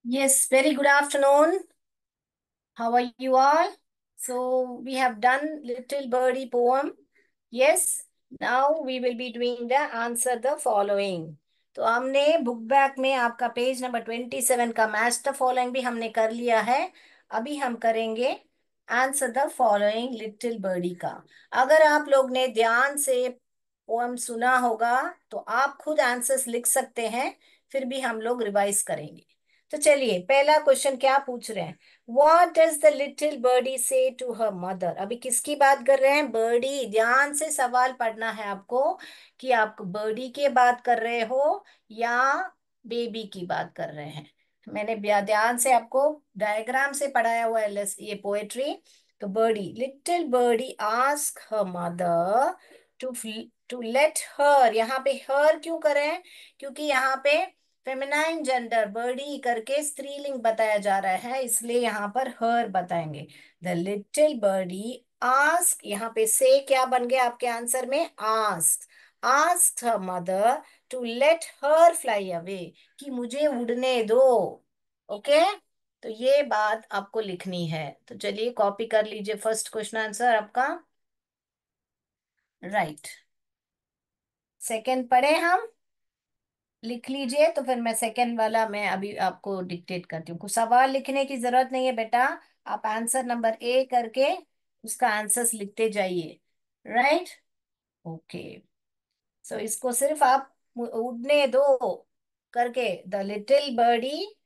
Yes, very good afternoon. How are you all? So we have done Little Birdie poem. Yes, now we will be doing the answer the following. तो हमने book back में आपका page number 27 का match the following भी हमने कर लिया है। अभी हम करेंगे answer the following little birdie का। अगर आप लोग ने ध्यान से पोएम सुना होगा तो आप खुद आंसर्स लिख सकते हैं। फिर भी हम लोग रिवाइज करेंगे। तो चलिए पहला क्वेश्चन क्या पूछ रहे हैं। What does the little birdie say to her mother? अभी किसकी बात कर रहे हैं? बर्डी। ध्यान से सवाल पढ़ना है आपको कि आप बर्डी की बात कर रहे हो या बेबी की बात कर रहे हैं। मैंने ध्यान से आपको डायग्राम से पढ़ाया हुआ है ये पोएट्री। तो birdie, little birdie ask her mother to to let her. यहाँ पे हर क्यों करें? क्योंकि यहाँ पे फेमिनाइन जेंडर बर्डी करके स्त्रीलिंग बताया जा रहा है, इसलिए यहाँ पर हर बताएंगे। द लिटिल बर्डी आस्क, यहाँ पे से क्या बन गया आपके आंसर में? Ask. Ask her mother to let her fly away, कि मुझे उड़ने दो। ओके, तो ये बात आपको लिखनी है। तो चलिए कॉपी कर लीजिए फर्स्ट क्वेश्चन आंसर आपका। राइट। सेकंड पढ़े हम, लिख लीजिए। तो फिर मैं सेकंड वाला मैं अभी आपको डिक्टेट करती हूँ। कुछ सवाल लिखने की जरूरत नहीं है बेटा। आप आंसर नंबर ए करके उसका आंसर्स लिखते जाइए। राइट। ओके। सो इसको सिर्फ आप उड़ने दो करके, the little birdie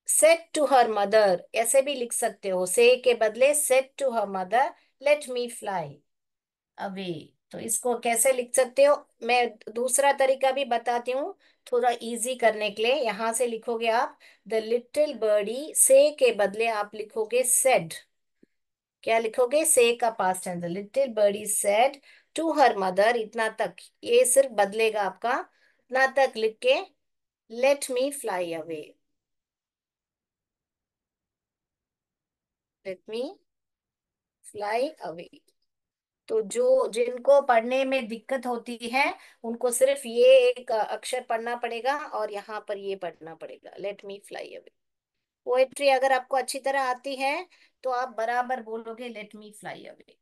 said to her mother, ऐसे भी लिख सकते हो। से के बदले said to her mother let me fly away. तो इसको कैसे लिख सकते हो, मैं दूसरा तरीका भी बताती हूँ थोड़ा इजी करने के लिए। यहां से लिखोगे आप द लिटिल बर्डी, से के बदले आप लिखोगे सेड। क्या लिखोगे? से का past tense. The little birdie said to her mother, इतना तक ये सिर्फ बदलेगा आपका, इतना तक लिख के late me fly away. Late me fly away. तो जो जिनको पढ़ने में दिक्कत होती है उनको सिर्फ ये एक अक्षर पढ़ना पड़ेगा और यहाँ पर ये पढ़ना पड़ेगा, late me fly away. Poetry अगर आपको अच्छी तरह आती है तो आप बराबर बोलोगे लेट मी फ्लाई अवे।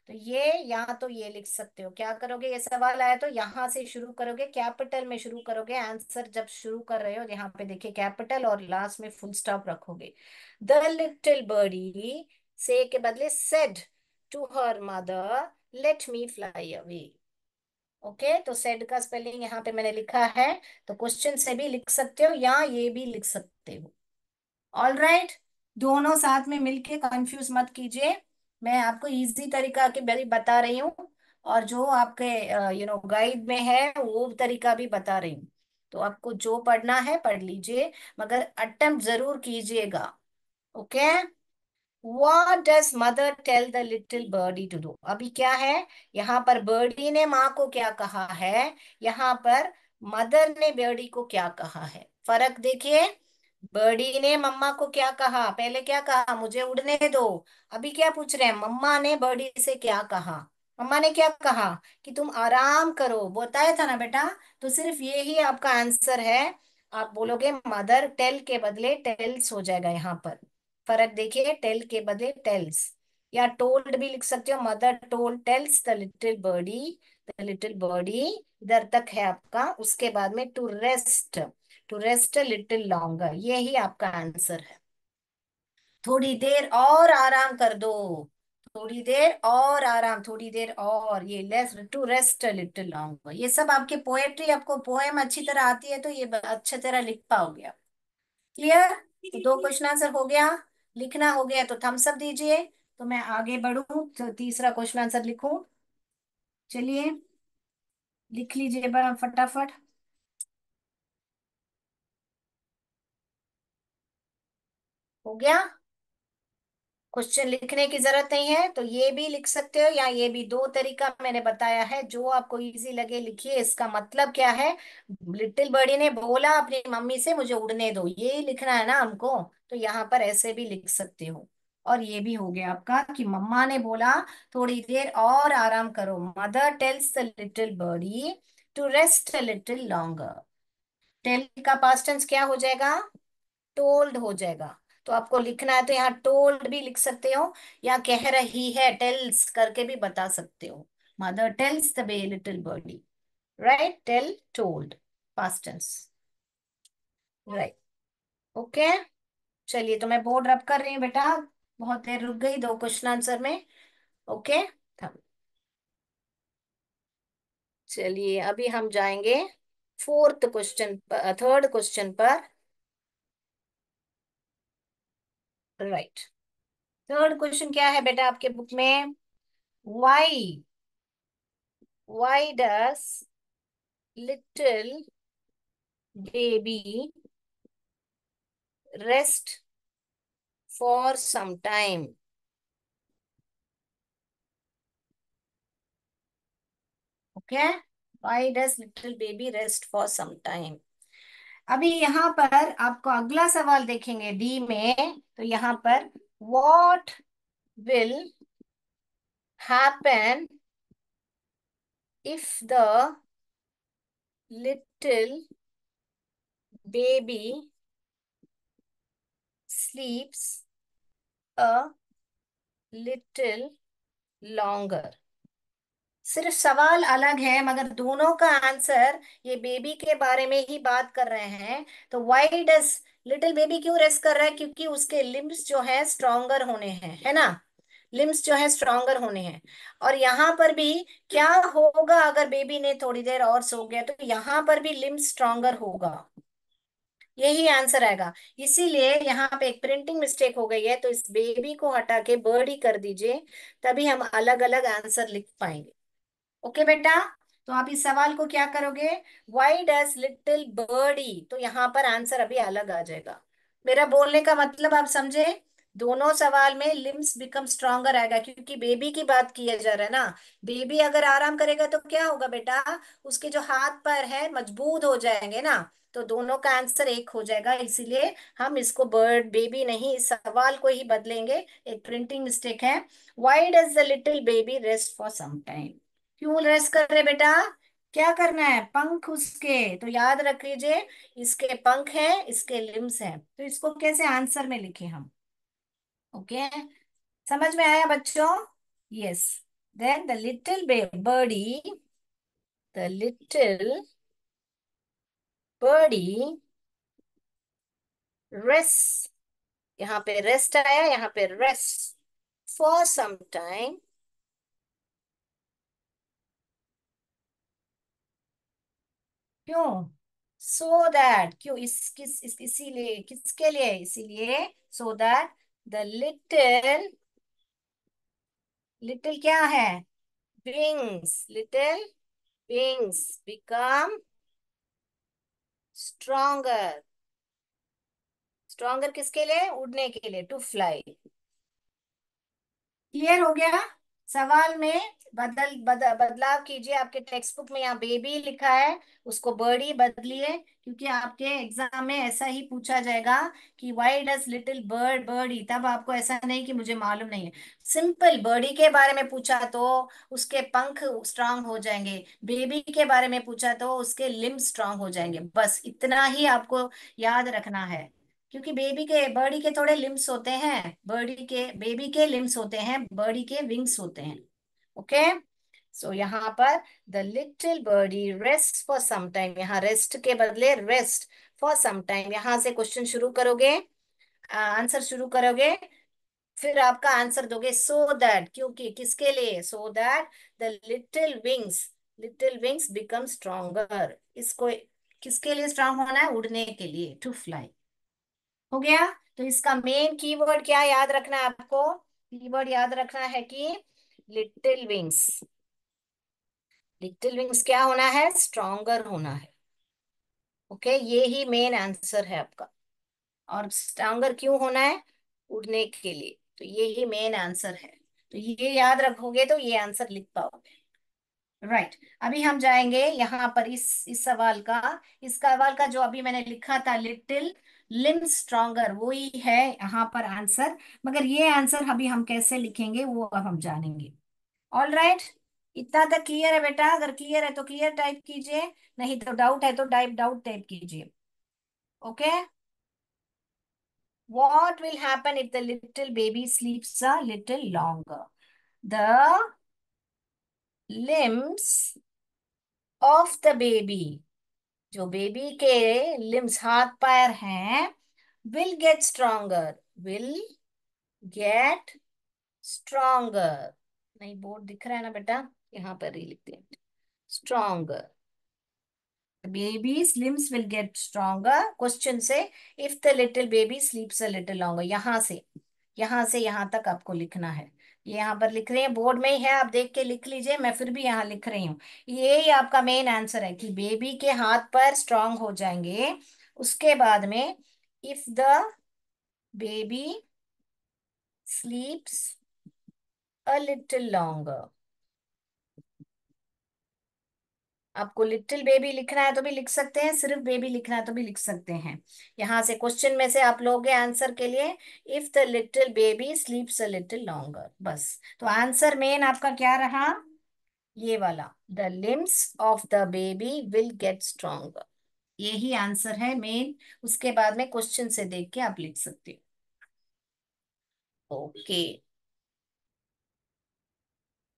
तो ये यहाँ तो ये लिख सकते हो। क्या करोगे? ये सवाल आया तो यहाँ से शुरू करोगे, कैपिटल में शुरू करोगे आंसर। जब शुरू कर रहे हो यहाँ पे देखिए कैपिटल और लास्ट में फुल स्टॉप रखोगे। द लिटिल बर्डी, से के बदले said to her mother let me fly away. Okay, तो सेड का स्पेलिंग यहाँ पे मैंने लिखा है। तो क्वेश्चन से भी लिख सकते हो या ये भी लिख सकते हो। All right. दोनों साथ में मिलके कंफ्यूज मत कीजिए। मैं आपको इजी तरीका के बारे बता रही हूँ और जो आपके गाइड में है वो तरीका भी बता रही हूँ। तो आपको जो पढ़ना है पढ़ लीजिए, मगर अटेम्प्ट जरूर कीजिएगा। Okay. What does mother tell the little birdie to do? अभी क्या है, यहाँ पर बर्डी ने माँ को क्या कहा है, यहाँ पर मदर ने बर्डी को क्या कहा है। फर्क देखिए। बर्डी ने मम्मा को क्या कहा, पहले क्या कहा? मुझे उड़ने दो। अभी क्या पूछ रहे हैं? मम्मा ने बर्डी से क्या कहा? मम्मा ने क्या कहा? कि तुम आराम करो, बताया था ना बेटा। तो सिर्फ ये ही आपका आंसर है। आप बोलोगे मदर, टेल के बदले टेल्स हो जाएगा यहाँ पर। फर्क देखिए, टेल के बदले टेल्स, या टोल्ड भी लिख सकते हो। Mother told tells the little birdie. The little birdie इधर तक है आपका। उसके बाद में टू रेस्ट लिटिल लॉन्गर, ये ही आपका आंसर है। थोड़ी देर और आराम कर दो। थोड़ी देर और आराम, थोड़ी देर और, ये less to rest little longer. ये सब आपके पोएट्री, आपको पोएम अच्छी तरह आती है तो ये अच्छी तरह लिख पाओगे आप। क्लियर? तो दो क्वेश्चन आंसर हो गया। लिखना हो गया तो थम्स अप दीजिए। तो मैं आगे बढ़ूं तो तीसरा क्वेश्चन आंसर लिखूं। चलिए लिख लीजिए बड़ा फटाफट। हो गया? क्वेश्चन लिखने की जरूरत नहीं है तो ये भी लिख सकते हो या ये भी, दो तरीका मैंने बताया है, जो आपको इजी लगे लिखिए। इसका मतलब क्या है? लिटिल बर्डी ने बोला अपनी मम्मी से मुझे उड़ने दो, ये लिखना है ना हमको। तो यहाँ पर ऐसे भी लिख सकते हो। और ये भी हो गया आपका कि मम्मा ने बोला थोड़ी देर और आराम करो। Mother tells the little birdie to rest a little longer. Tell का पास्ट टेंस क्या हो जाएगा? टोल्ड हो जाएगा। तो आपको लिखना है तो यहाँ टोल्ड भी लिख सकते हो, या कह रही है टेल्स करके भी बता सकते हो। Mother tells the bay little birdie. Right, tell, told, past tense. Right. Okay. चलिए, तो मैं बोर्ड रब कर रही हूँ बेटा। बहुत देर रुक गई दो क्वेश्चन आंसर में। ओके। चलिए, अभी हम जाएंगे फोर्थ क्वेश्चन पर, थर्ड क्वेश्चन पर। राइट। थर्ड क्वेश्चन क्या है बेटा आपके बुक में? Why why does little baby rest for some time? Okay. Why does little baby rest for some time. अभी यहाँ पर आपको अगला सवाल देखेंगे डी में, तो यहाँ पर what will happen if the little baby sleeps a little longer? सिर्फ सवाल अलग है मगर दोनों का आंसर ये बेबी के बारे में ही बात कर रहे हैं। तो वाई डस लिटिल बेबी क्यों रेस्ट कर रहा है? क्योंकि उसके लिम्स जो है स्ट्रोंगर होने हैं, है ना। लिम्स जो है स्ट्रोंगर होने हैं। और यहाँ पर भी क्या होगा अगर बेबी ने थोड़ी देर और सो गया, तो यहाँ पर भी लिम्स स्ट्रोंगर होगा। यही आंसर आएगा। इसीलिए यहाँ पे एक प्रिंटिंग मिस्टेक हो गई है, तो इस बेबी को हटा के बर्ड ही कर दीजिए, तभी हम अलग अलग आंसर लिख पाएंगे। ओके बेटा। तो आप इस सवाल को क्या करोगे? वाई डस लिटिल बर्डी, तो यहाँ पर आंसर अभी अलग आ जाएगा। मेरा बोलने का मतलब आप समझे? दोनों सवाल में लिम्स बिकम स्ट्रोंगर आएगा, क्योंकि बेबी की बात किया जा रहा है ना। बेबी अगर आराम करेगा तो क्या होगा बेटा? उसके जो हाथ पैर है मजबूत हो जाएंगे ना। तो दोनों का आंसर एक हो जाएगा, इसीलिए हम इसको बर्ड बेबी नहीं, इस सवाल को ही बदलेंगे। एक प्रिंटिंग मिस्टेक है। Why does the little baby rest for some time? क्यों रेस्ट कर रहे बेटा? क्या करना है? पंख उसके, तो याद रख लीजिए, इसके पंख हैं, इसके लिम्स हैं, तो इसको कैसे आंसर में लिखे हम? ओके। समझ में आया बच्चों? Yes. Then the little birdie, the little birdie rest, यहाँ पे रेस्ट आया, यहाँ पे रेस्ट फॉर सम टाइम। क्यों? सो दैट, क्यों? इसीलिए, किसके लिए? इसीलिए so that the little, little क्या है? Wings, little wings become stronger. Stronger किसके लिए? उड़ने के लिए, टू फ्लाई। क्लियर हो गया? सवाल में बदलाव कीजिए। आपके टेक्स्ट बुक में यहाँ बेबी लिखा है, उसको बर्डी बदलिए, क्योंकि आपके एग्जाम में ऐसा ही पूछा जाएगा कि why does little bird birdie, तब आपको ऐसा नहीं कि मुझे मालूम नहीं है। सिंपल बर्डी के बारे में पूछा तो उसके पंख स्ट्रांग हो जाएंगे, बेबी के बारे में पूछा तो उसके लिम्ब स्ट्रांग हो जाएंगे, बस इतना ही आपको याद रखना है। क्योंकि बेबी के बर्डी के थोड़े लिम्स होते हैं, बर्डी के बेबी के लिम्स होते हैं, बर्डी के विंग्स होते हैं। ओके। सो यहाँ पर the little birdie rest for some time, यहाँ रेस्ट के बदले रेस्ट फॉर सम टाइम, यहाँ से क्वेश्चन शुरू करोगे, आंसर शुरू करोगे, फिर आपका आंसर दोगे सो दैट, क्योंकि किसके लिए? So that the little wings become stronger. इसको किसके लिए स्ट्रांग होना है? उड़ने के लिए, टू फ्लाई। हो गया? तो इसका मेन कीवर्ड क्या याद रखना है आपको? कीवर्ड याद रखना है कि लिटिल विंग्स। लिटिल विंग्स क्या होना है? स्ट्रोंगर होना है। ओके, ये ही मेन आंसर है आपका। और स्ट्रोंगर क्यों होना है? उड़ने के लिए, तो ये ही मेन आंसर है। तो ये याद रखोगे तो ये आंसर लिख पाओगे। राइट। अभी हम जाएंगे यहाँ पर इस सवाल का, इस सवाल का जो अभी मैंने लिखा था लिटिल लिम स्ट्रॉन्गर, वो ही है यहाँ पर आंसर। मगर ये आंसर अभी हम कैसे लिखेंगे वो अब हम जानेंगे। All right. इतना तक क्लियर है बेटा? अगर क्लियर है तो क्लियर टाइप कीजिए, नहीं तो डाउट है तो डाउट टाइप कीजिए। Okay. What will happen if the little baby sleeps a little longer? The limbs of the baby, जो बेबी के लिम्स हाथ पैर हैं, will get stronger, will get stronger. नहीं, बोर्ड दिख रहा है ना बेटा, यहाँ पर ही लिखते हैं, stronger. Baby's limbs will get stronger. Question से if the little baby sleeps a little longer, यहां से यहां तक आपको लिखना है। ये यहाँ पर लिख रहे हैं, बोर्ड में ही है, आप देख के लिख लीजिए, मैं फिर भी यहाँ लिख रही हूँ। ये ही आपका मेन आंसर है कि बेबी के हाथ पैर स्ट्रांग हो जाएंगे। उसके बाद में if the baby स्लीप्स a little longer, आपको लिटिल बेबी लिखना है तो भी लिख सकते हैं, सिर्फ बेबी लिखना है तो भी लिख सकते हैं। यहां से क्वेश्चन में से आप लोगे आंसर के लिए if the little baby स्लीप्स a little longer, बस। तो आंसर मेन आपका क्या रहा? ये वाला, the limbs of the baby will get stronger, यही आंसर है मेन। उसके बाद में क्वेश्चन से देख के आप लिख सकते हो। ओके।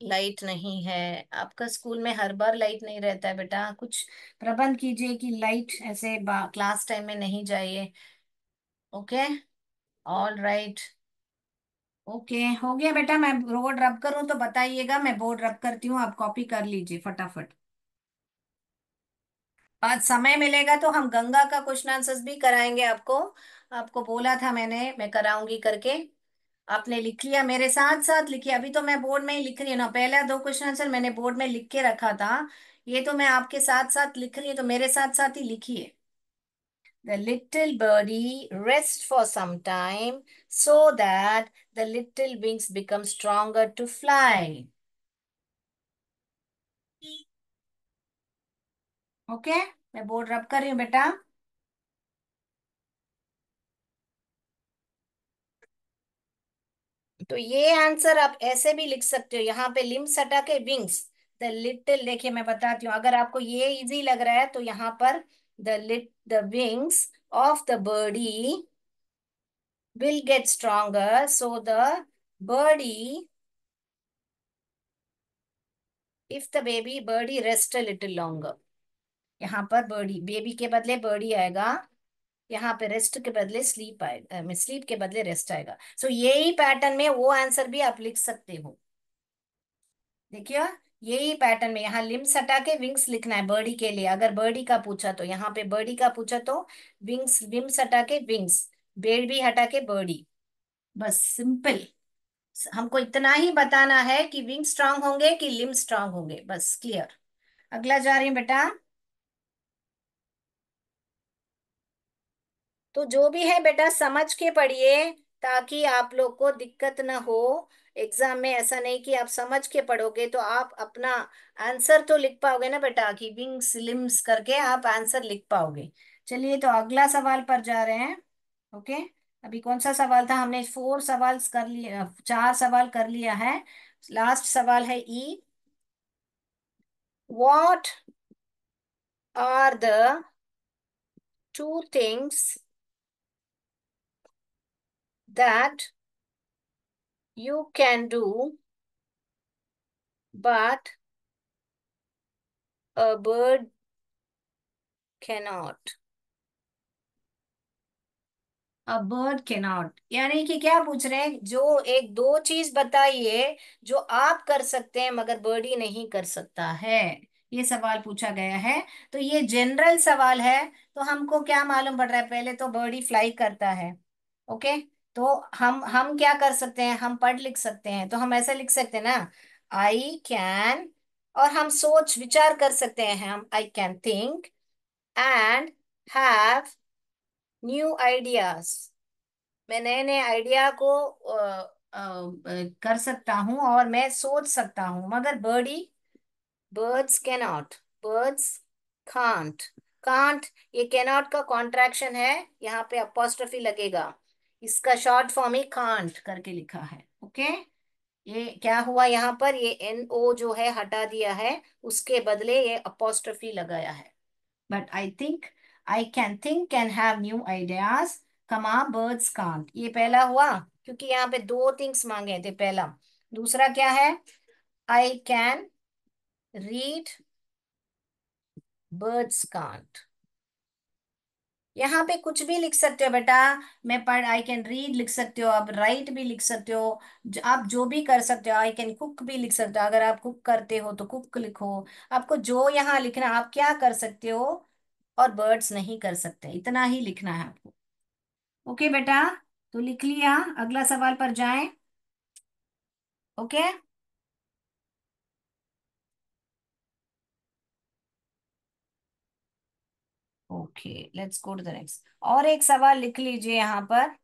लाइट नहीं है? आपका स्कूल में हर बार लाइट नहीं रहता है बेटा, कुछ प्रबंध कीजिए कि लाइट ऐसे क्लास टाइम में नहीं जाइए। ओके। All right. ओके, हो गया बेटा, मैं बोर्ड रब करूं तो बताइएगा, मैं बोर्ड रब करती हूँ, आप कॉपी कर लीजिए फटाफट। आज समय मिलेगा तो हम गंगा का क्वेश्चन आंसर्स भी कराएंगे आपको। आपको बोला था मैंने, मैं कराऊंगी करके। आपने लिख लिया, मेरे साथ साथ लिखिए, अभी तो मैं बोर्ड में ही लिख रही हूँ ना, पहला दो क्वेश्चन आंसर मैंने बोर्ड में लिख के रखा था, ये तो मैं आपके साथ साथ लिख रही हूँ, तो मेरे साथ साथ ही लिखिए। The little birdie rests for some time so that the little wings become stronger to fly. Okay, मैं बोर्ड रब कर रही हूँ बेटा। तो ये आंसर आप ऐसे भी लिख सकते हो, यहाँ पे लिम्स हटा के विंग्स, द लिटिल, देखिए मैं बताती हूँ, अगर आपको ये इजी लग रहा है तो यहाँ पर the wings of the birdie will get stronger so the birdie, if the baby birdie rest a little longer, यहाँ पर बर्डी, बेबी के बदले बर्डी आएगा, यहाँ पे रेस्ट के बदले स्लीप आएगा, स्लीप के बदले रेस्ट आएगा। सो यही पैटर्न में वो आंसर भी आप लिख सकते हो। देखिए, यही पैटर्न में यहाँ लिम्स हटा के विंग्स लिखना है बर्डी के लिए, अगर बर्डी का पूछा तो, यहाँ पे बर्डी का पूछा तो विंग्स, विम्स हटा के विंग्स, बेबी हटा के बर्डी, बस सिंपल। हमको इतना ही बताना है कि विंग स्ट्रांग होंगे कि लिम्ब स्ट्रांग होंगे, बस क्लियर। अगला जा रही हूँ बेटा। तो जो भी है बेटा समझ के पढ़िए, ताकि आप लोग को दिक्कत ना हो एग्जाम में। ऐसा नहीं कि आप समझ के पढ़ोगे तो आप अपना आंसर तो लिख पाओगे ना बेटा, कि विंग्स लिम्स करके आप आंसर लिख पाओगे। चलिए, तो अगला सवाल पर जा रहे हैं। ओके। अभी कौन सा सवाल था? हमने 4 सवाल कर लिया, 4 सवाल कर लिया है। लास्ट सवाल है ई। What are the two things that you can do but a bird cannot? A bird cannot, यानी कि क्या पूछ रहे हैं, जो एक दो चीज बताइए जो आप कर सकते हैं मगर बर्डी नहीं कर सकता है, ये सवाल पूछा गया है। तो ये जनरल सवाल है, तो हमको क्या मालूम पड़ रहा है, पहले तो बर्डी फ्लाई करता है। ओके। तो हम क्या कर सकते हैं, हम पढ़ लिख सकते हैं, तो हम ऐसा लिख सकते हैं ना, आई कैन, और हम सोच विचार कर सकते हैं, हम I can think and have new ideas, मैं नए नए आइडिया को कर सकता हूँ और मैं सोच सकता हूँ, मगर birdie, birds cannot, birds can't, can't, ये कैनॉट का कॉन्ट्रैक्शन है, यहाँ पे अपोस्ट्रोफी लगेगा, इसका शॉर्ट फॉर्म ही कांट करके लिखा है। ओके। ये क्या हुआ, यहाँ पर ये एन ओ जो है हटा दिया है, उसके बदले ये अपोस्ट्रोफी लगाया है। But I think, I can think can have new ideas, कमा बर्ड्स कांट, ये पहला हुआ, क्योंकि यहाँ पे दो थिंग्स मांगे थे। पहला, दूसरा क्या है? I can read birds can't. यहाँ पे कुछ भी लिख सकते हो बेटा। मैं पढ़, आई कैन रीड लिख सकते हो, आप राइट भी लिख सकते हो, आप जो भी कर सकते हो। आई कैन कुक भी लिख सकते हो, अगर आप कुक करते हो तो कुक लिखो। आपको जो यहाँ लिखना, आप क्या कर सकते हो, और बर्ड्स नहीं कर सकते, इतना ही लिखना है आपको। ओके बेटा, तो लिख लिया, अगला सवाल पर जाएं। Okay. Okay, let's go to the next. और एक सवाल लिख लीजिए यहाँ पर,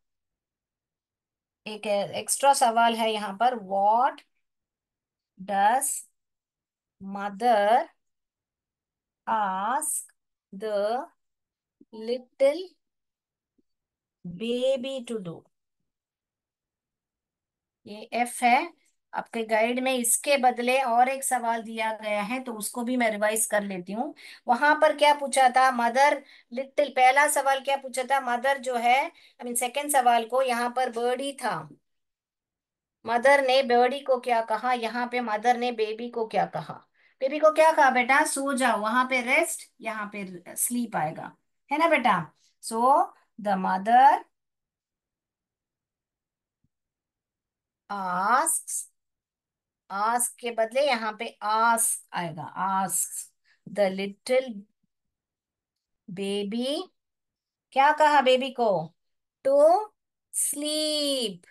एक एक्स्ट्रा सवाल है यहाँ पर। What does mother ask the little baby to do? ये एफ है आपके गाइड में। इसके बदले और एक सवाल दिया गया है, तो उसको भी मैं रिवाइज कर लेती हूँ। वहां पर क्या पूछा था? मदर लिटिल, पहला सवाल क्या पूछा था? मदर जो है, आई मीन सेकेंड सवाल को, यहाँ पर बर्डी था। मदर ने बर्डी को क्या कहा? यहाँ पे मदर ने बेबी को क्या कहा? बेबी को क्या कहा बेटा? सो जाओ, वहां पे रेस्ट, यहाँ पे स्लीप आएगा, है ना बेटा? So the mother asks, ask के बदले यहाँ पे आस्क आएगा, आस्क द लिटिल बेबी। क्या कहा बेबी को? टू स्लीप,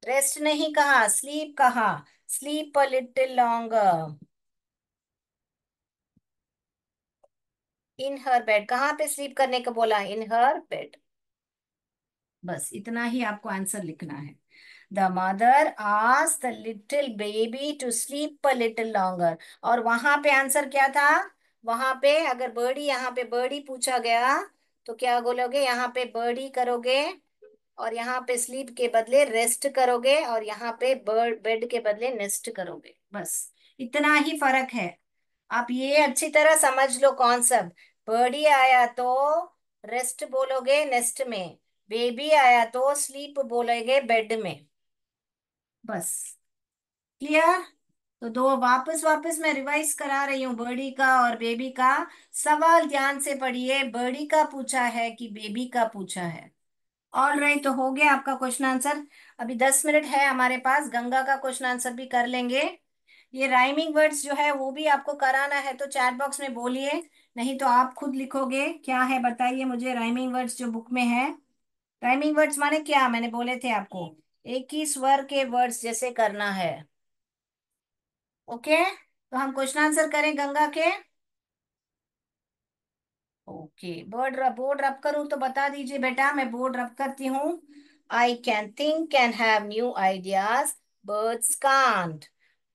रेस्ट नहीं कहा, स्लीप कहा। Sleep a little longer in her bed. कहाँ पे स्लीप करने को बोला? In her bed. बस इतना ही आपको आंसर लिखना है। The mother ask the little baby to sleep a little longer. और वहां पे आंसर क्या था? वहां पे अगर बर्डी, यहाँ पे बर्डी पूछा गया, तो क्या बोलोगे? यहाँ पे बर्डी करोगे, और यहाँ पे स्लीप के बदले रेस्ट करोगे, और यहाँ पे बर्ड बेड के बदले नेस्ट करोगे। बस इतना ही फर्क है। आप ये अच्छी तरह समझ लो कॉन्सेप्ट। बर्डी आया तो रेस्ट बोलोगे नेस्ट में, बेबी आया तो स्लीप बोलोगे बेड में। बस क्लियर? तो दो वापस वापस मैं रिवाइज करा रही हूँ, बर्डी का और बेबी का। सवाल ध्यान से पढ़िए, बर्डी का पूछा है कि बेबी का पूछा है? ऑल राइट, तो हो गया आपका क्वेश्चन आंसर। अभी 10 मिनट है हमारे पास, गंगा का क्वेश्चन आंसर भी कर लेंगे। ये राइमिंग वर्ड्स जो है वो भी आपको कराना है तो चैट बॉक्स में बोलिए, नहीं तो आप खुद लिखोगे। क्या है बताइए मुझे, राइमिंग वर्ड्स जो बुक में है। राइमिंग वर्ड्स माने क्या? मैंने बोले थे आपको, एक ही स्वर के वर्ड्स जैसे करना है। ओके, तो हम क्वेश्चन आंसर करें गंगा के। ओके, बोर्ड रब करूं तो बता दीजिए बेटा, मैं बोर्ड रब करती हूँ। I can think, can have new ideas, birds can't.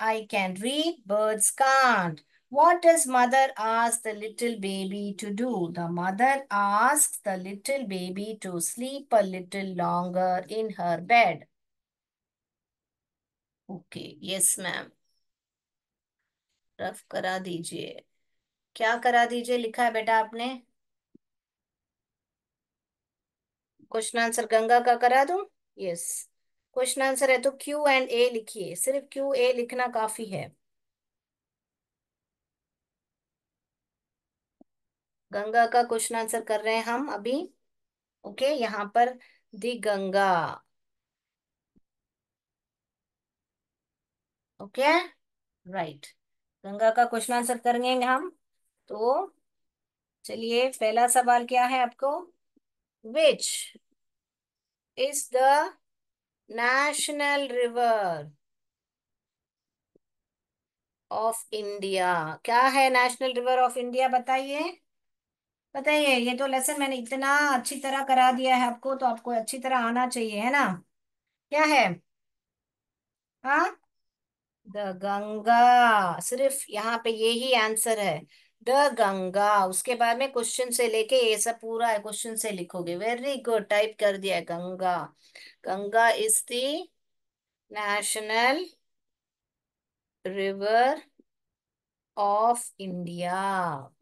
I can read, birds can't. What does mother ask the little baby to do? The mother asks the little baby to sleep a little longer in her bed. Okay, yes ma'am, rough करा दीजिए। क्या करा दीजिए लिखा है बेटा आपने? Question answer Ganga का करा दूं? यस, क्वेश्चन आंसर है तो क्यू एंड ए लिखिए, सिर्फ क्यू ए लिखना काफी है। गंगा का क्वेश्चन आंसर कर रहे हैं हम अभी। ओके, यहाँ पर दी गंगा। ओके, राइट, गंगा का क्वेश्चन आंसर करेंगे हम। तो चलिए, पहला सवाल क्या है आपको? Which is the national river of India? क्या है नेशनल रिवर ऑफ इंडिया, बताइए। बताइए, ये तो लेसन मैंने इतना अच्छी तरह करा दिया है आपको, तो आपको अच्छी तरह आना चाहिए, है ना? क्या है? हाँ, द गंगा, सिर्फ यहाँ पे ये ही आंसर है, द गंगा। उसके बाद में क्वेश्चन से लेके ये सब पूरा है, क्वेश्चन से लिखोगे। वेरी गुड, टाइप कर दिया है Ganga. Ganga is the national river of India.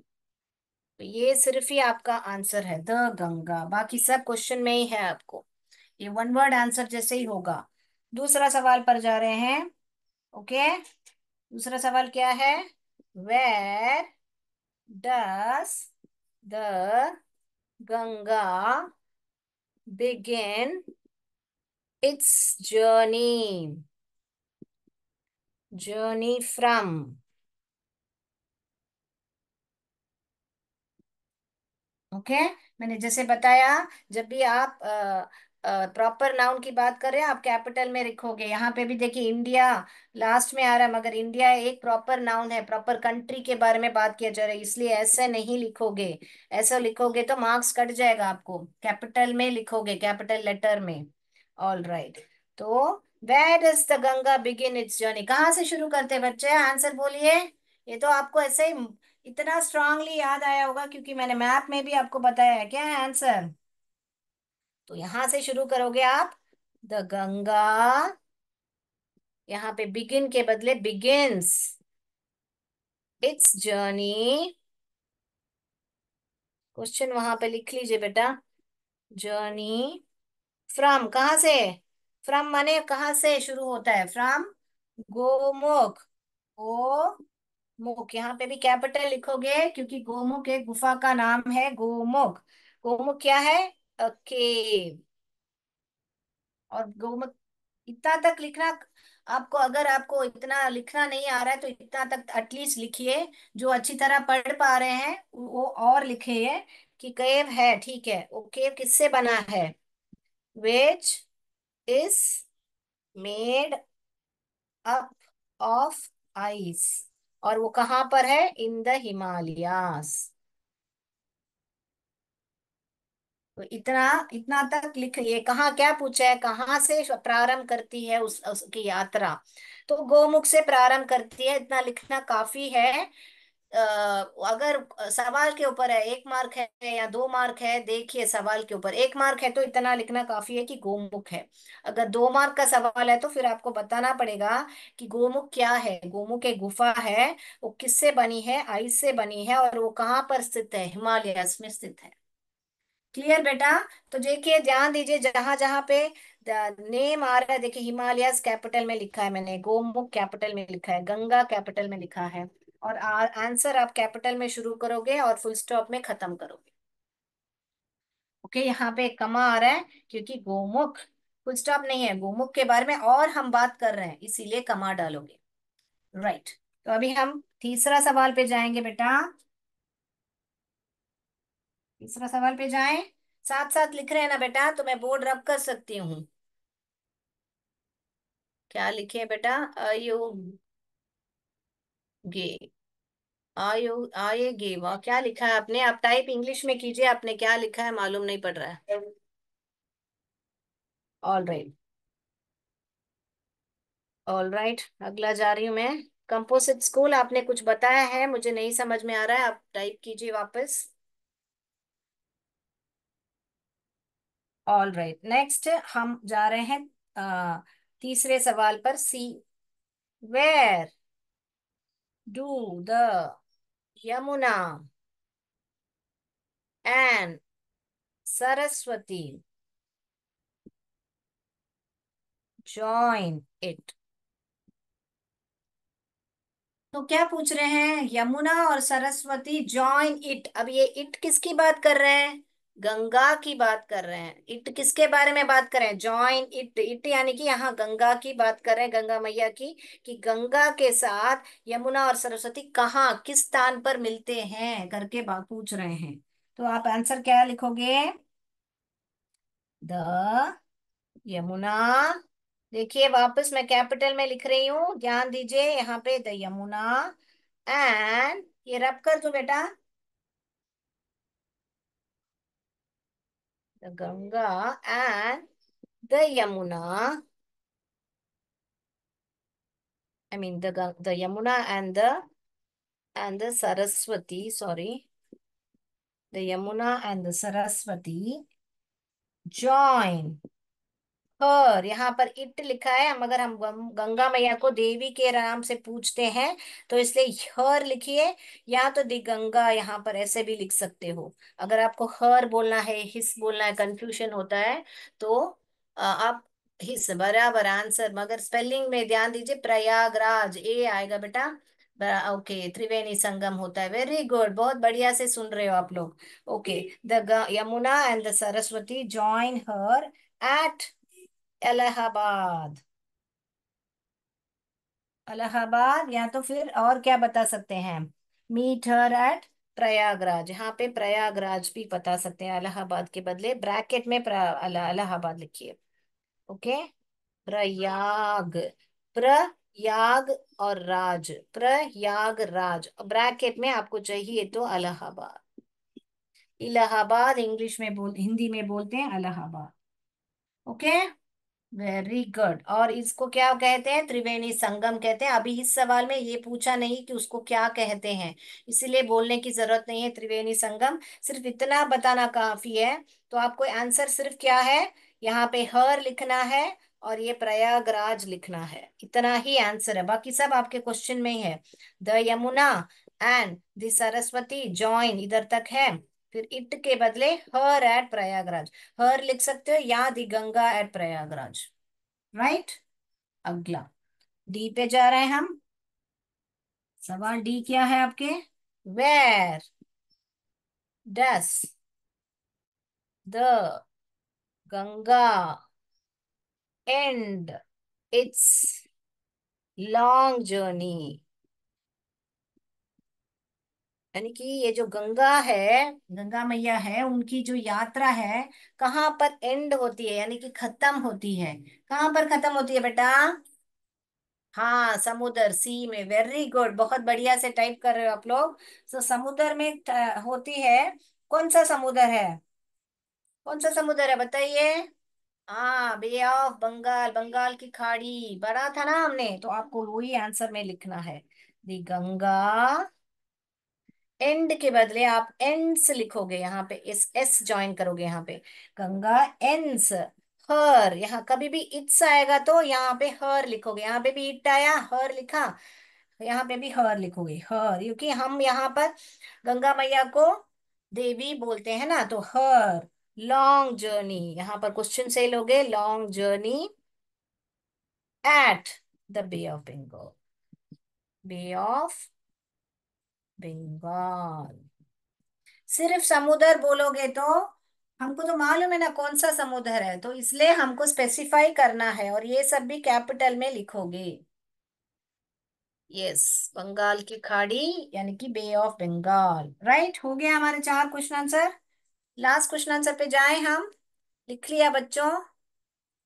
तो ये सिर्फ ही आपका आंसर है, द गंगा। बाकी सब क्वेश्चन में ही है आपको, ये वन वर्ड आंसर जैसे ही होगा। दूसरा सवाल पर जा रहे हैं। ओके, दूसरा सवाल क्या है? Where does the Ganga begin its journey? Journey from. Okay, मैंने जैसे बताया, जब भी आप प्रॉपर नाउन की बात कर रहे हैं, आप कैपिटल में लिखोगे। यहाँ पे भी देखिए, इंडिया लास्ट में आ रहा है, मगर इंडिया एक प्रॉपर नाउन है, प्रॉपर कंट्री के बारे में बात किया जा रहा है, इसलिए ऐसे नहीं लिखोगे। ऐसा लिखोगे तो मार्क्स कट जाएगा आपको। कैपिटल में लिखोगे, कैपिटल लेटर में। All right. तो where does the Ganga begin its journey, कहाँ से शुरू करते हैं बच्चे? आंसर बोलिए। ये तो आपको ऐसे ही इतना स्ट्रांगली याद आया होगा, क्योंकि मैंने मैप में भी आपको बताया है क्या है आंसर। तो यहां से शुरू करोगे आप, द गंगा, यहाँ पे बिगिन के बदले बिगिंस इट्स जर्नी। क्वेश्चन वहां पे लिख लीजिए बेटा। जर्नी फ्रॉम, कहाँ से? फ्रॉम माने कहाँ से शुरू होता है? फ्रॉम गोमुख। गोमुख, यहाँ पे भी कैपिटल लिखोगे, क्योंकि गोमुख एक गुफा का नाम है, गोमुख। गोमुख क्या है? केव। और गोमुख, इतना तक लिखना। आपको, अगर आपको इतना लिखना नहीं आ रहा है तो इतना तक एटलीस्ट लिखिए। जो अच्छी तरह पढ़ पा रहे हैं वो और लिखिए कि केव है, ठीक है। वो केव किससे बना है? Which is made up of ice. और वो कहाँ पर है? In the Himalayas. तो इतना इतना तक लिखिए। कहाँ, क्या पूछा है, कहाँ से प्रारंभ करती है उसकी यात्रा? तो गोमुख से प्रारंभ करती है, इतना लिखना काफी है। अ, अगर सवाल के ऊपर है, 1 मार्क है या 2 मार्क है, देखिए सवाल के ऊपर 1 मार्क है तो इतना लिखना काफी है कि गोमुख है। अगर 2 मार्क का सवाल है तो फिर आपको बताना पड़ेगा कि गोमुख क्या है। गोमुख एक गुफा है, वो किससे बनी है? आइस से बनी है, और वो कहाँ पर स्थित है? हिमालयस में स्थित है। क्लियर बेटा? तो देखिए, ध्यान दीजिए, जहां जहां पे नेम आ रहा है, देखिए हिमालयस कैपिटल में लिखा है मैंने, गोमुख कैपिटल में लिखा है, गंगा कैपिटल में लिखा है। और आंसर आप कैपिटल में शुरू करोगे और फुल स्टॉप में खत्म करोगे। ओके, यहाँ पे एक कमा आ रहा है, क्योंकि गोमुख फुल स्टॉप नहीं है, गोमुख के बारे में और हम बात कर रहे हैं, इसीलिए कमा डालोगे। राइट। तो अभी हम तीसरा सवाल पे जाएंगे बेटा। तीसरा सवाल पे जाएं। साथ साथ लिख रहे हैं ना बेटा? तो मैं बोर्ड रब कर सकती हूँ। क्या लिखे बेटा? अयोग्य। आएगी, वाह, क्या लिखा है आपने? आप टाइप इंग्लिश में कीजिए, आपने क्या लिखा है मालूम नहीं पड़ रहा है। All right. ऑल राइट, अगला जा रही हूँ मैं। कंपोजिट स्कूल, आपने कुछ बताया है, मुझे नहीं समझ में आ रहा है, आप टाइप कीजिए वापस। ऑल राइट, नेक्स्ट हम जा रहे हैं तीसरे सवाल पर। See, where do the Yamuna and Saraswati join it? तो क्या पूछ रहे हैं? यमुना और सरस्वती जॉइन इट। अब ये इट किसकी बात कर रहे हैं? गंगा की बात कर रहे हैं। इट किसके बारे में बात कर रहे हैं? Join it. इट यानी कि यहाँ गंगा की बात कर रहे हैं, गंगा मैया की। कि गंगा के साथ यमुना और सरस्वती कहाँ, किस स्थान पर मिलते हैं करके बात पूछ रहे हैं। तो आप आंसर क्या लिखोगे? द यमुना। देखिए, वापस मैं कैपिटल में लिख रही हूँ, ध्यान दीजिए, यहाँ पे द यमुना एंड, ये रब कर दो बेटा, the Ganga and the Yamuna, I mean the Yamuna and the Saraswati, sorry, the Yamuna and the Saraswati join her, यहाँ पर इट लिखा है, हम अगर हम गंगा मैया को देवी के नाम से पूछते हैं तो इसलिए हर लिखिए, या तो दी गंगा यहाँ पर ऐसे भी लिख सकते हो। अगर आपको हर बोलना है, हिस बोलना है, कंफ्यूजन होता है तो आप हिस बराबर आंसर, मगर स्पेलिंग में ध्यान दीजिए, प्रयागराज ए आएगा बेटा। ओके, त्रिवेणी संगम होता है, वेरी गुड, बहुत बढ़िया से सुन रहे हो आप लोग। Okay, the Yamuna and the Saraswati join her at Allahabad. Allahabad, या तो फिर और क्या बता सकते हैं, मीट हर एट प्रयागराज। यहाँ पे प्रयागराज भी बता सकते हैं, इलाहाबाद के बदले ब्रैकेट में इलाहाबाद लिखिए। ओके, प्रयाग, प्रयाग और राज, प्रयाग राज, ब्रैकेट में आपको चाहिए तो इलाहाबाद। इलाहाबाद इंग्लिश में बोल, हिंदी में बोलते हैं इलाहाबाद। Okay, very good. और इसको क्या कहते हैं, त्रिवेणी संगम कहते हैं। अभी इस सवाल में ये पूछा नहीं कि उसको क्या कहते हैं, इसीलिए बोलने की जरूरत नहीं है त्रिवेणी संगम, सिर्फ इतना बताना काफी है। तो आपको आंसर सिर्फ क्या है, यहाँ पे हर लिखना है और ये प्रयागराज लिखना है, इतना ही आंसर है, बाकी सब आपके क्वेश्चन में ही है। The Yamuna and the Saraswati join इधर तक है, फिर इट के बदले हर एट प्रयागराज, हर लिख सकते हो या दी गंगा एट प्रयागराज। राइट, अगला डी पे जा रहे हैं हम। सवाल डी क्या है आपके, where does the Ganga end its long journey, यानी कि ये जो गंगा है, गंगा मैया है, उनकी जो यात्रा है कहाँ पर एंड होती है, यानी कि खत्म होती है, कहाँ पर खत्म होती है बेटा। हाँ, समुद्र, सी में, वेरी गुड, बहुत बढ़िया से टाइप कर रहे हो आप लोग। तो समुद्र में होती है, कौन सा समुद्र है, कौन सा समुद्र है बताइए। हाँ, बे ऑफ बंगाल, बंगाल की खाड़ी, पढ़ा था ना हमने, तो आपको वही आंसर में लिखना है, दी गंगा, एंड के बदले आप एंड्स लिखोगे, यहाँ पे एस ज्वाइन करोगे, यहाँ पे गंगा एंड्स हर, यहाँ कभी भी इट्स आएगा तो यहाँ पे हर लिखोगे, यहाँ पे भी इट आया हर लिखा, यहाँ पे भी हर लिखोगे, हर, क्योंकि हम यहाँ पर गंगा मैया को देवी बोलते हैं ना, तो हर लॉन्ग जर्नी, यहाँ पर क्वेश्चन से लोगे, long journey at the bay of Bengal, bay of Bengal. सिर्फ समुद्र बोलोगे तो हमको तो मालूम है ना कौन सा समुद्र है, तो इसलिए हमको स्पेसिफाई करना है, और ये सब भी कैपिटल में लिखोगे। यस, बंगाल की खाड़ी, यानी कि बे ऑफ बंगाल। राइट, हो गया हमारे चार question answer. Last question answer पे जाएं हम, लिख लिया बच्चों।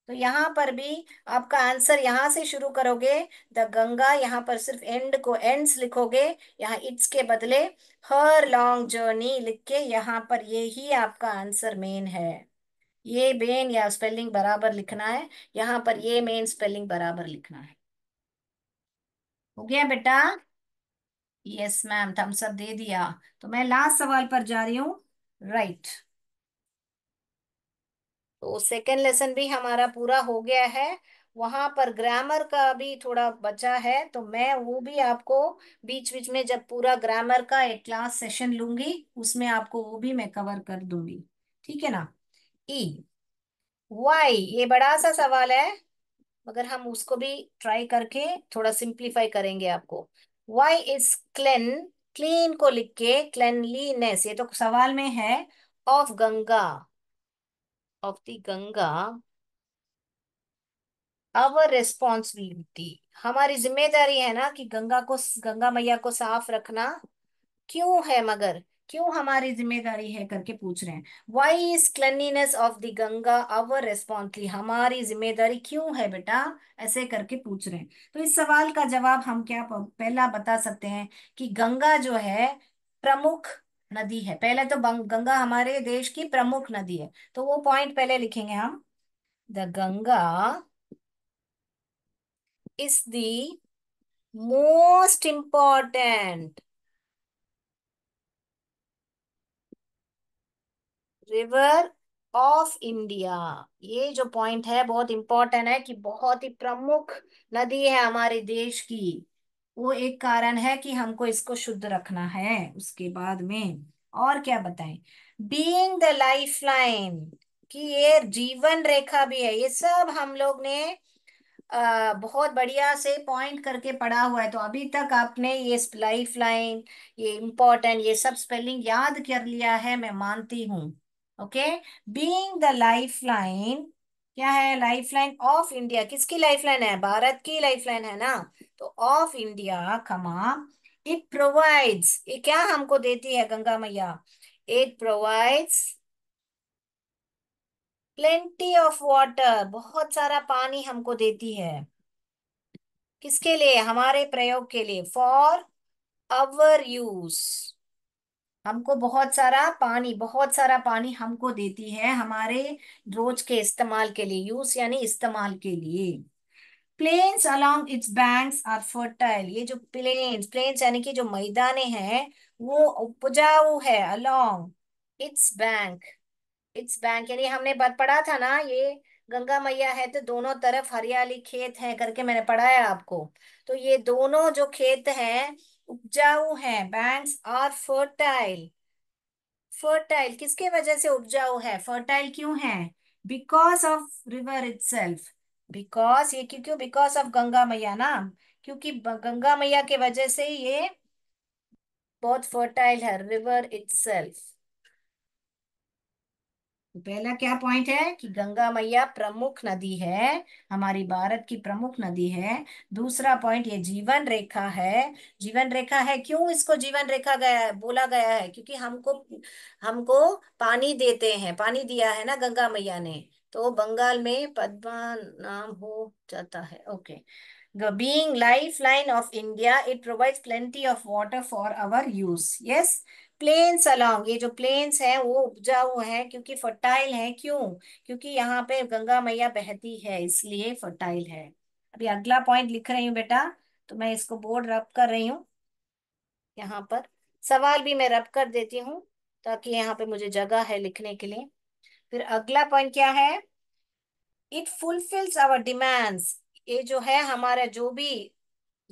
तो यहाँ पर भी आपका आंसर यहाँ से शुरू करोगे, द गंगा, यहाँ पर सिर्फ एंड को एंड्स लिखोगे, यहाँ इट्स के बदले हर लॉन्ग जर्नी लिख के यहाँ पर ये ही आपका आंसर मेन है। ये मेन या स्पेलिंग बराबर लिखना है, यहाँ पर ये मेन स्पेलिंग बराबर लिखना है। हो गया बेटा। यस मैम, थम्स अप दे दिया। तो मैं लास्ट सवाल पर जा रही हूँ। राइट, तो सेकेंड लेसन भी हमारा पूरा हो गया है, वहां पर ग्रामर का भी थोड़ा बचा है, तो मैं वो भी आपको बीच बीच में जब पूरा ग्रामर का एक क्लास सेशन लूंगी, उसमें आपको वो भी मैं कवर कर दूंगी, ठीक है ना। ई वाई, ये बड़ा सा सवाल है, मगर हम उसको भी ट्राई करके थोड़ा सिंप्लीफाई करेंगे आपको। वाई इज क्लेन, क्लीन को लिख के क्लेनलीनेस, ये तो सवाल में है, of Ganga, of the Ganga, our responsibility, हमारी जिम्मेदारी है ना कि गंगा को, गंगा मैया को साफ रखना, क्यों है मगर, क्यों हमारी जिम्मेदारी है करके पूछ रहे हैं। Why is cleanliness of the Ganga our responsibility, हमारी जिम्मेदारी क्यों है बेटा, ऐसे करके पूछ रहे हैं। तो इस सवाल का जवाब हम क्या पहला बता सकते हैं कि गंगा जो है प्रमुख नदी है, पहले तो गंगा हमारे देश की प्रमुख नदी है, तो वो पॉइंट पहले लिखेंगे हम, the Ganga is the most important river of India. ये जो पॉइंट है बहुत इंपॉर्टेंट है कि बहुत ही प्रमुख नदी है हमारे देश की। वो एक कारण है कि हमको इसको शुद्ध रखना है। उसके बाद में और क्या बताएं? बीइंग द लाइफ लाइन, कि ये जीवन रेखा भी है। ये सब हम लोग ने बहुत बढ़िया से पॉइंट करके पढ़ा हुआ है। तो अभी तक आपने ये लाइफ लाइन, ये इम्पोर्टेंट, ये सब स्पेलिंग याद कर लिया है, मैं मानती हूँ। Okay. Being the life line, क्या है? Life line of India. किसकी लाइफ लाइन है? भारत की लाइफ लाइन है ना। तो ऑफ इंडिया कमा, इट प्रोवाइड्स, ये क्या हमको देती है गंगा मैया? It provides plenty of water, बहुत सारा पानी हमको देती है। किसके लिए? हमारे प्रयोग के लिए। फॉर अवर यूज, हमको बहुत सारा पानी, बहुत सारा पानी हमको देती है हमारे रोज के इस्तेमाल के लिए। यूज यानी इस्तेमाल के लिए। Plains along its banks are fertile, ये जो प्लेन्स, प्लेन्स यानी कि जो मैदाने हैं, वो उपजाऊ है। Along it's bank, it's bank यानी हमने बात पढ़ा था ना, ये गंगा मैया है तो दोनों तरफ हरियाली खेत है करके मैंने पढ़ाया आपको। तो ये दोनों जो खेत हैं उपजाऊ हैं। Banks are fertile. फर्टाइल किसके वजह से उपजाऊ है? फर्टाइल क्यों है? Because of river itself. Because, ये क्यों क्यों? बिकॉज ऑफ गंगा मैया ना, क्योंकि गंगा मैया के वजह से ये बहुत फर्टाइल है। River itself. तो पहला क्या पॉइंट है कि गंगा मैया प्रमुख नदी है, हमारी भारत की प्रमुख नदी है। दूसरा पॉइंट, ये जीवन रेखा है। जीवन रेखा है, क्यों इसको जीवन रेखा गया बोला गया है? क्योंकि हमको हमको पानी देते हैं, पानी दिया है ना गंगा मैया ने। तो बंगाल में पद्मा नाम हो जाता है। Okay. Being lifeline of India, it provides plenty of water for our use. Yes, plains along, ये जो plains है वो उपजाऊ है क्योंकि फर्टाइल है। क्यों? क्योंकि यहाँ पे गंगा मैया बहती है, इसलिए फर्टाइल है। अभी अगला पॉइंट लिख रही हूँ बेटा, तो मैं इसको बोर्ड रब कर रही हूँ यहाँ पर। सवाल भी मैं रब कर देती हूँ ताकि यहाँ पे मुझे जगह है लिखने के लिए। फिर अगला पॉइंट क्या है? इट फुलफिल्स आवर डिमांड्स, ये जो है हमारा जो भी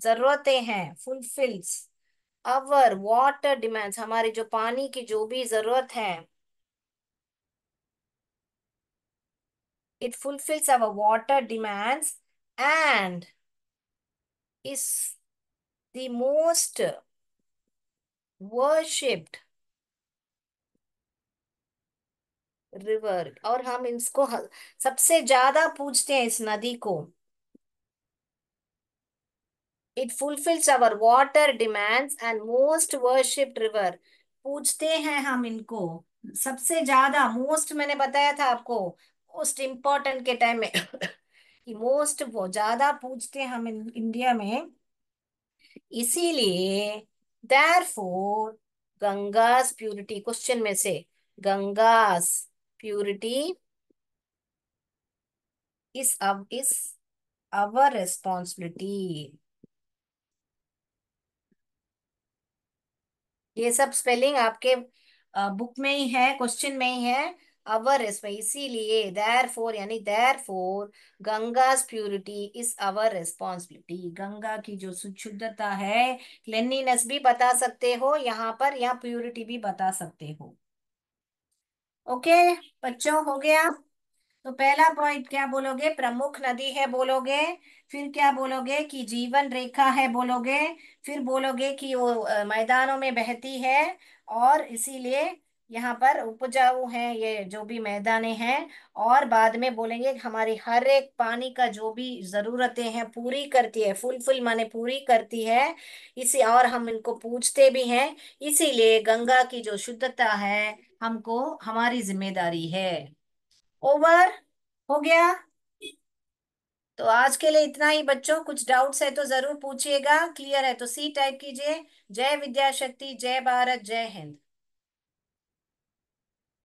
जरूरतें हैं, फुलफिल्स अवर वाटर डिमांड्स, हमारी जो पानी की जो भी जरूरत है। It fulfils our water demands and is the most worshipped river, और हम इसको सबसे ज्यादा पूजते हैं इस नदी को। It fulfils our water demands and most worshipped river, पूजते हैं हम इनको सबसे ज्यादा। मोस्ट मैंने बताया था आपको, मोस्ट इम्पोर्टेंट के टाइम में कि मोस्ट वो ज्यादा पूजते हैं हम इंडिया में। इसीलिए देयरफॉर गंगास प्यूरिटी, क्वेश्चन में से गंगास प्यूरिटी इस अवर रिस्पॉन्सिबिलिटी। ये सब स्पेलिंग आपके बुक में ही है, क्वेश्चन में ही है। अवर इसमें, इसीलिए देयर फोर यानी therefore Ganga's purity is our responsibility. Ganga की जो शुद्धता है, क्लेanलीनेस भी बता सकते हो यहाँ पर, या प्यूरिटी भी बता सकते हो। ओके बच्चों, हो गया? तो पहला पॉइंट क्या बोलोगे? प्रमुख नदी है बोलोगे। फिर क्या बोलोगे? कि जीवन रेखा है बोलोगे। फिर बोलोगे कि वो मैदानों में बहती है और इसीलिए यहाँ पर उपजाऊ है ये जो भी मैदाने हैं। और बाद में बोलेंगे कि हमारी हर एक पानी का जो भी जरूरतें हैं पूरी करती है। फुलफिल माने पूरी करती है। इसी, और हम इनको पूछते भी हैं। इसीलिए गंगा की जो शुद्धता है हमको, हमारी जिम्मेदारी है। ओवर, हो गया? तो आज के लिए इतना ही बच्चों, कुछ डाउट्स है तो जरूर पूछिएगा। क्लियर है तो सी टाइप कीजिए। जय विद्या शक्ति, जय भारत, जय हिंद।